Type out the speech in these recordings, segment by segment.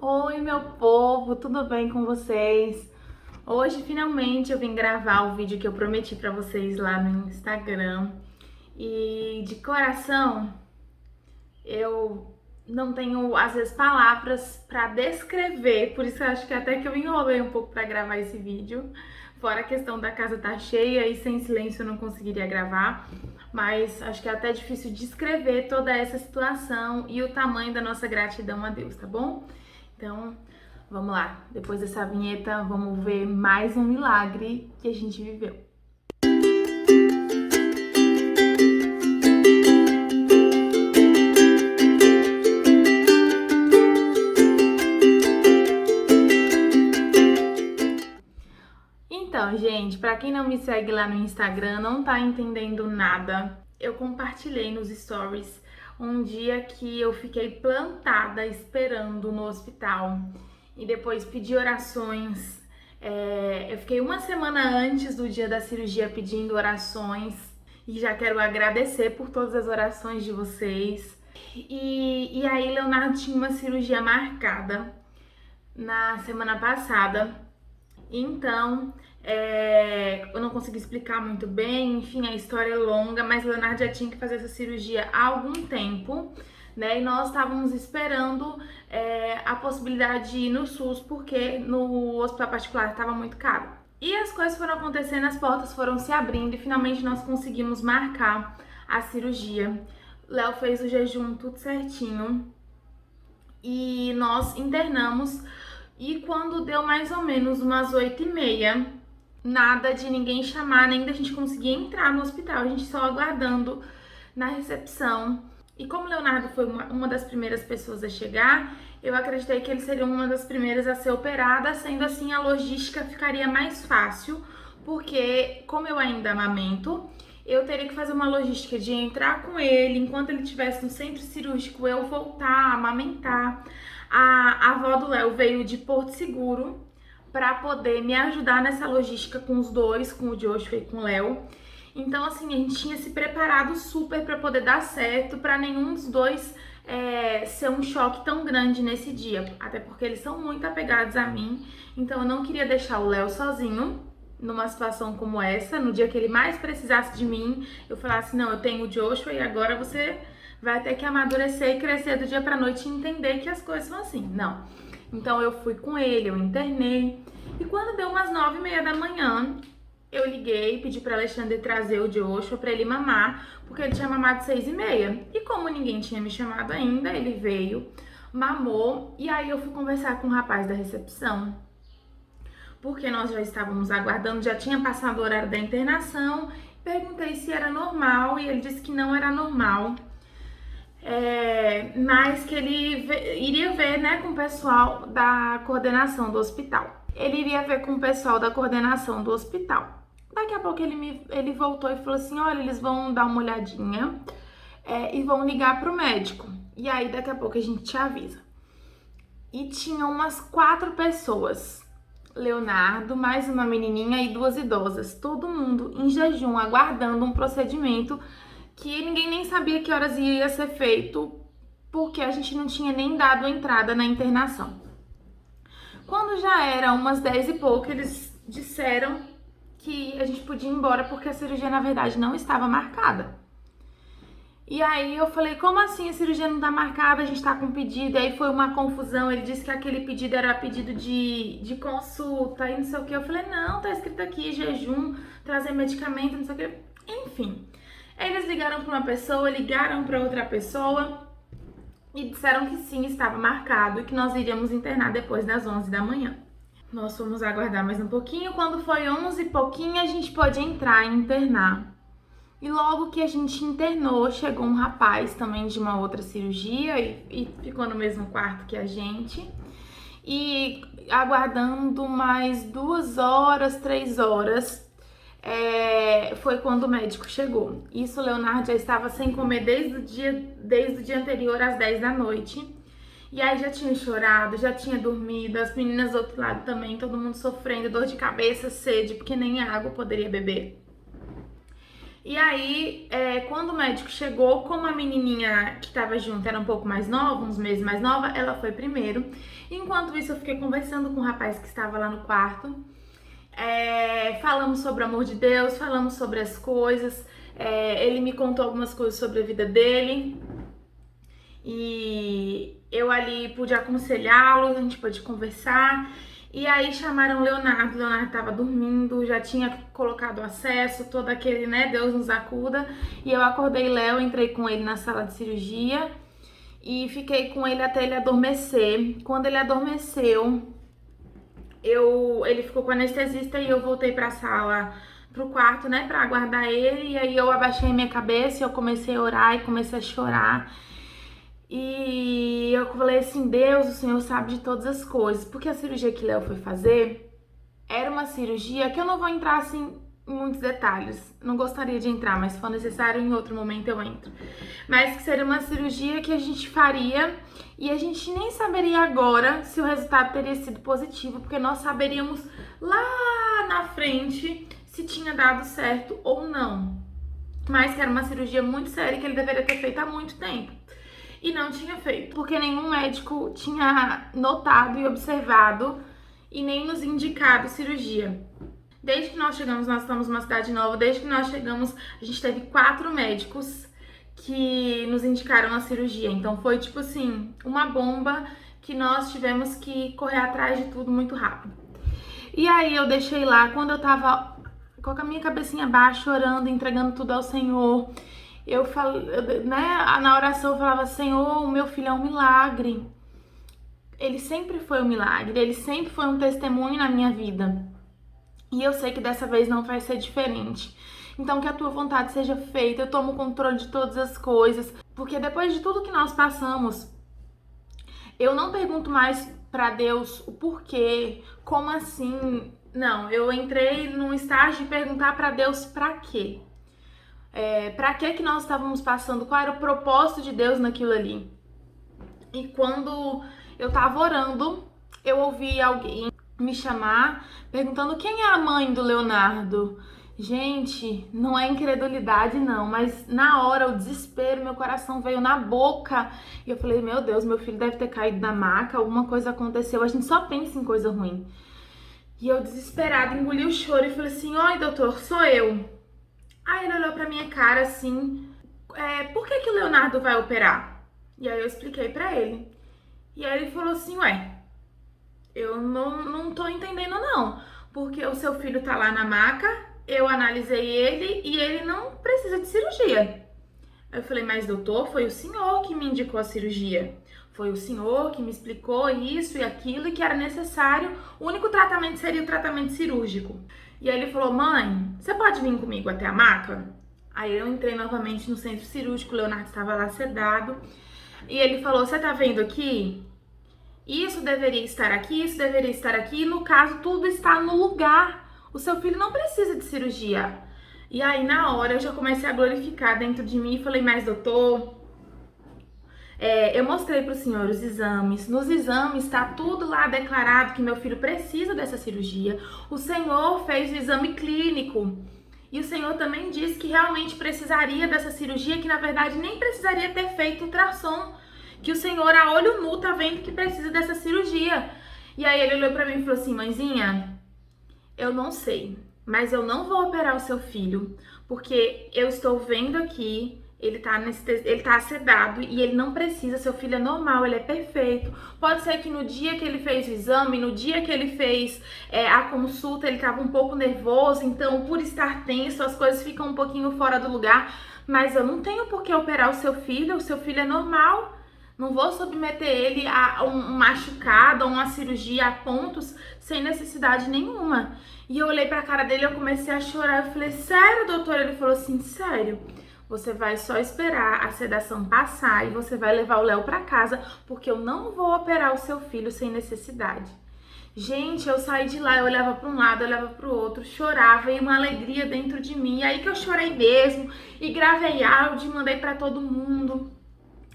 Oi, meu povo, tudo bem com vocês? Hoje, finalmente, eu vim gravar o vídeo que eu prometi pra vocês lá no Instagram. E de coração, eu não tenho, às vezes, palavras pra descrever, por isso eu acho que até que eu enrolei um pouco pra gravar esse vídeo. Fora a questão da casa tá cheia e sem silêncio eu não conseguiria gravar. Mas acho que é até difícil descrever toda essa situação e o tamanho da nossa gratidão a Deus, tá bom? Então, vamos lá. Depois dessa vinheta, vamos ver mais um milagre que a gente viveu. Então, gente, para quem não me segue lá no Instagram, não tá entendendo nada, eu compartilhei nos stories um dia que eu fiquei plantada esperando no hospital e depois pedi orações. Eu fiquei uma semana antes do dia da cirurgia pedindo orações e já quero agradecer por todas as orações de vocês. E aí, Leonardo tinha uma cirurgia marcada na semana passada. Então, eu não consegui explicar muito bem, enfim, a história é longa, mas o Leonardo já tinha que fazer essa cirurgia há algum tempo, né? E nós estávamos esperando a possibilidade de ir no SUS, porque no hospital particular estava muito caro. E as coisas foram acontecendo, as portas foram se abrindo e finalmente nós conseguimos marcar a cirurgia. Léo fez o jejum tudo certinho e nós internamos. E quando deu mais ou menos umas 8h30, nada de ninguém chamar, nem da gente conseguir entrar no hospital, a gente só aguardando na recepção. E como o Leonardo foi uma das primeiras pessoas a chegar, eu acreditei que ele seria uma das primeiras a ser operada, sendo assim a logística ficaria mais fácil, porque como eu ainda amamento, eu teria que fazer uma logística de entrar com ele, enquanto ele estivesse no centro cirúrgico, eu voltar a amamentar. A avó do Léo veio de Porto Seguro para poder me ajudar nessa logística com os dois, com o Joshua e com o Léo. Então, assim, a gente tinha se preparado super para poder dar certo, para nenhum dos dois ser um choque tão grande nesse dia. Até porque eles são muito apegados a mim, então eu não queria deixar o Léo sozinho numa situação como essa. No dia que ele mais precisasse de mim, eu falasse, não, eu tenho o Joshua e agora você vai ter que amadurecer e crescer do dia pra noite e entender que as coisas são assim. Não. Então eu fui com ele, eu internei. E quando deu umas 9h30 da manhã, eu liguei, pedi pra Alexandre trazer o Joshua pra ele mamar, porque ele tinha mamado 6h30. E como ninguém tinha me chamado ainda, ele veio, mamou, e aí eu fui conversar com o rapaz da recepção, porque nós já estávamos aguardando, já tinha passado o horário da internação, perguntei se era normal, e ele disse que não era normal. Mas que ele iria ver, né, com o pessoal da coordenação do hospital. Ele iria ver com o pessoal da coordenação do hospital. Daqui a pouco ele voltou e falou assim, olha, eles vão dar uma olhadinha e vão ligar pro médico. E aí daqui a pouco a gente te avisa. E tinha umas 4 pessoas. Leonardo, mais uma menininha e 2 idosas. Todo mundo em jejum, aguardando um procedimento que ninguém nem sabia que horas ia ser feito, porque a gente não tinha nem dado entrada na internação. Quando já era umas 10 e pouco, eles disseram que a gente podia ir embora porque a cirurgia, na verdade, não estava marcada. E aí eu falei, como assim a cirurgia não tá marcada, a gente tá com pedido? E aí foi uma confusão, ele disse que aquele pedido era pedido de consulta e não sei o que. Eu falei, não, tá escrito aqui, jejum, trazer medicamento, não sei o que. Enfim, eles ligaram para uma pessoa, ligaram para outra pessoa e disseram que sim, estava marcado e que nós iríamos internar depois das 11 da manhã. Nós fomos aguardar mais um pouquinho, quando foi 11 e pouquinho a gente pôde entrar e internar. E logo que a gente internou, chegou um rapaz também de uma outra cirurgia e ficou no mesmo quarto que a gente. E aguardando mais 2 horas, 3 horas, foi quando o médico chegou. Isso, o Leonardo já estava sem comer desde o dia anterior, às 10 da noite. E aí já tinha chorado, já tinha dormido, as meninas do outro lado também, todo mundo sofrendo, dor de cabeça, sede, porque nem água poderia beber. E aí, quando o médico chegou, como a menininha que estava junto era um pouco mais nova, uns meses mais nova, ela foi primeiro. Enquanto isso, eu fiquei conversando com o rapaz que estava lá no quarto. Falamos sobre o amor de Deus, falamos sobre as coisas. Ele me contou algumas coisas sobre a vida dele. E eu ali pude aconselhá-lo, a gente pôde conversar. E aí chamaram o Leonardo estava dormindo, já tinha colocado acesso, todo aquele, né, Deus nos acuda. E eu acordei Léo, entrei com ele na sala de cirurgia e fiquei com ele até ele adormecer. Quando ele adormeceu, ele ficou com o anestesista e eu voltei pra sala, pro quarto, né, pra aguardar ele. E aí eu abaixei minha cabeça e eu comecei a orar e comecei a chorar. E eu falei assim, Deus, o Senhor sabe de todas as coisas. Porque a cirurgia que Léo foi fazer era uma cirurgia que eu não vou entrar assim em muitos detalhes. Não gostaria de entrar, mas se for necessário, em outro momento eu entro. Mas que seria uma cirurgia que a gente faria e a gente nem saberia agora se o resultado teria sido positivo, porque nós saberíamos lá na frente se tinha dado certo ou não. Mas que era uma cirurgia muito séria que ele deveria ter feito há muito tempo. E não tinha feito, porque nenhum médico tinha notado e observado e nem nos indicado cirurgia. Desde que nós chegamos, nós estamos numa cidade nova, desde que nós chegamos, a gente teve 4 médicos que nos indicaram a cirurgia. Então foi tipo assim, uma bomba que nós tivemos que correr atrás de tudo muito rápido. E aí eu deixei lá, quando eu tava com a minha cabecinha baixa, orando, entregando tudo ao Senhor, eu falei, né, na oração eu falava, Senhor, o meu filho é um milagre. Ele sempre foi um milagre, ele sempre foi um testemunho na minha vida. E eu sei que dessa vez não vai ser diferente. Então que a tua vontade seja feita, eu tomo o controle de todas as coisas. Porque depois de tudo que nós passamos, eu não pergunto mais pra Deus o porquê, como assim. Não, eu entrei num estágio de perguntar pra Deus pra quê. Pra que nós estávamos passando, qual era o propósito de Deus naquilo ali. E quando eu tava orando, eu ouvi alguém me chamar perguntando quem é a mãe do Leonardo. Gente, não é incredulidade não, mas na hora, o desespero, meu coração veio na boca. E eu falei, meu Deus, meu filho deve ter caído da maca, alguma coisa aconteceu, a gente só pensa em coisa ruim. E eu desesperada, engoli o choro e falei assim, oi doutor, sou eu. Aí ele olhou pra minha cara assim, por que o Leonardo vai operar? E aí eu expliquei pra ele. E aí ele falou assim, eu não tô entendendo não, porque o seu filho tá lá na maca, eu analisei ele e ele não precisa de cirurgia. Aí eu falei, mas doutor, foi o senhor que me indicou a cirurgia. Foi o senhor que me explicou isso e aquilo e que era necessário. O único tratamento seria o tratamento cirúrgico. E aí ele falou, mãe, você pode vir comigo até a maca? Aí eu entrei novamente no centro cirúrgico, o Leonardo estava lá sedado. E ele falou, você tá vendo aqui? Isso deveria estar aqui, isso deveria estar aqui. E no caso, tudo está no lugar. O seu filho não precisa de cirurgia. E aí, na hora, eu já comecei a glorificar dentro de mim e falei, mas doutor, eu mostrei para o senhor os exames. Nos exames está tudo lá declarado que meu filho precisa dessa cirurgia. O senhor fez o exame clínico. E o senhor também disse que realmente precisaria dessa cirurgia, que na verdade nem precisaria ter feito ultrassom. Que o senhor a olho nu tá vendo que precisa dessa cirurgia. E aí ele olhou para mim e falou assim, mãezinha, eu não sei, mas eu não vou operar o seu filho, porque eu estou vendo aqui, ele tá sedado e ele não precisa, seu filho é normal, ele é perfeito. Pode ser que no dia que ele fez o exame, no dia que ele fez a consulta, ele tava um pouco nervoso, então por estar tenso, as coisas ficam um pouquinho fora do lugar, mas eu não tenho por que operar o seu filho é normal. Não vou submeter ele a um machucado, a uma cirurgia a pontos, sem necessidade nenhuma. E eu olhei pra cara dele, eu comecei a chorar. Eu falei, sério, doutor? Ele falou assim, sério. Você vai só esperar a sedação passar e você vai levar o Léo pra casa, porque eu não vou operar o seu filho sem necessidade. Gente, eu saí de lá, eu olhava para um lado, eu olhava para o outro, chorava e uma alegria dentro de mim. Aí que eu chorei mesmo e gravei áudio e mandei para todo mundo,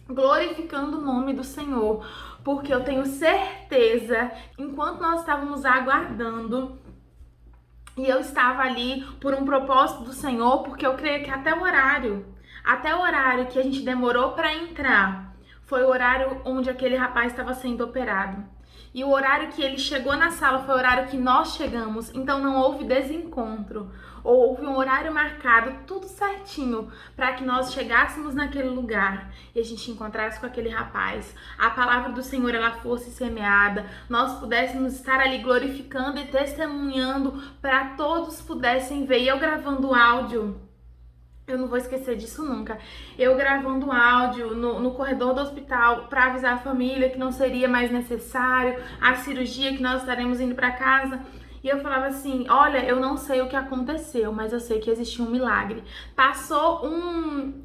glorificando o nome do Senhor, porque eu tenho certeza, enquanto nós estávamos aguardando E eu estava ali por um propósito do Senhor, porque eu creio que até o horário que a gente demorou para entrar, foi o horário onde aquele rapaz estava sendo operado. E o horário que ele chegou na sala foi o horário que nós chegamos, então não houve desencontro. Houve um horário marcado, tudo certinho, para que nós chegássemos naquele lugar e a gente encontrasse com aquele rapaz. A palavra do Senhor ela fosse semeada, nós pudéssemos estar ali glorificando e testemunhando para todos pudessem ver. E eu gravando áudio, eu não vou esquecer disso nunca. Eu gravando áudio no corredor do hospital para avisar a família que não seria mais necessário a cirurgia, que nós estaremos indo para casa. E eu falava assim, olha, eu não sei o que aconteceu, mas eu sei que existiu um milagre. Passou um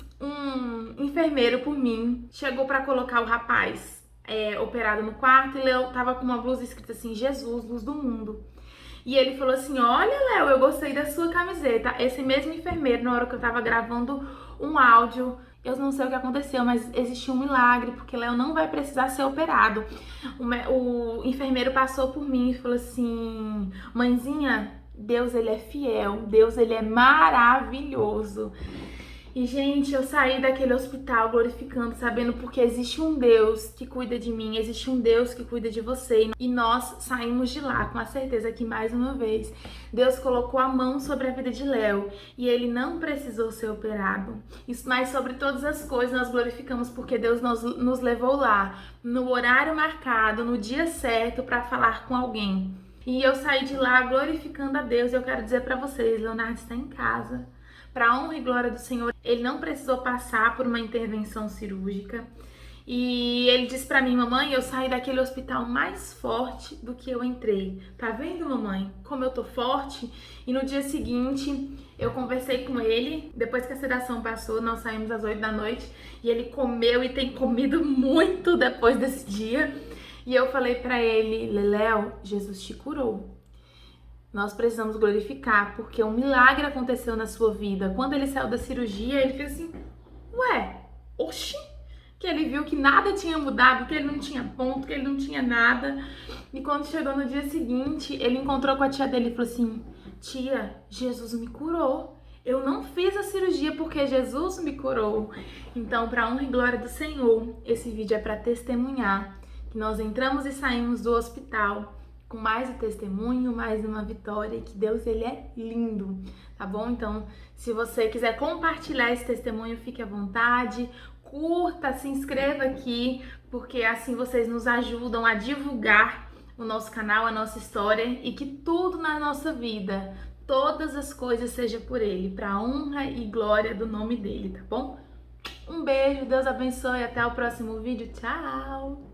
enfermeiro por mim, chegou para colocar o rapaz operado no quarto e eu tava com uma blusa escrita assim, Jesus, luz do mundo. E ele falou assim, olha, Léo, eu gostei da sua camiseta. Esse mesmo enfermeiro, na hora que eu tava gravando um áudio, eu não sei o que aconteceu, mas existiu um milagre, porque Léo não vai precisar ser operado. O enfermeiro passou por mim e falou assim, mãezinha, Deus, ele é fiel, Deus, ele é maravilhoso. E, gente, eu saí daquele hospital glorificando, sabendo porque existe um Deus que cuida de mim, existe um Deus que cuida de você. E nós saímos de lá com a certeza que, mais uma vez, Deus colocou a mão sobre a vida de Léo e ele não precisou ser operado. Mas sobre todas as coisas nós glorificamos porque Deus nos levou lá, no horário marcado, no dia certo, para falar com alguém. E eu saí de lá glorificando a Deus. E eu quero dizer para vocês, Leonardo está em casa. Para a honra e glória do Senhor, ele não precisou passar por uma intervenção cirúrgica. E ele disse para mim, mamãe, eu saí daquele hospital mais forte do que eu entrei. Tá vendo, mamãe, como eu tô forte? E no dia seguinte, eu conversei com ele, depois que a sedação passou, nós saímos às 8 da noite, e ele comeu e tem comido muito depois desse dia. E eu falei para ele, Léo, Jesus te curou. Nós precisamos glorificar, porque um milagre aconteceu na sua vida. Quando ele saiu da cirurgia, ele fez assim, ué, oxi, que ele viu que nada tinha mudado, que ele não tinha ponto, que ele não tinha nada. E quando chegou no dia seguinte, ele encontrou com a tia dele e falou assim, tia, Jesus me curou. Eu não fiz a cirurgia porque Jesus me curou. Então, para a honra e glória do Senhor, esse vídeo é para testemunhar que nós entramos e saímos do hospital com mais um testemunho, mais uma vitória, que Deus, ele é lindo, tá bom? Então, se você quiser compartilhar esse testemunho, fique à vontade, curta, se inscreva aqui, porque assim vocês nos ajudam a divulgar o nosso canal, a nossa história, e que tudo na nossa vida, todas as coisas seja por Ele, para honra e glória do nome dele, tá bom? Um beijo, Deus abençoe, até o próximo vídeo, tchau!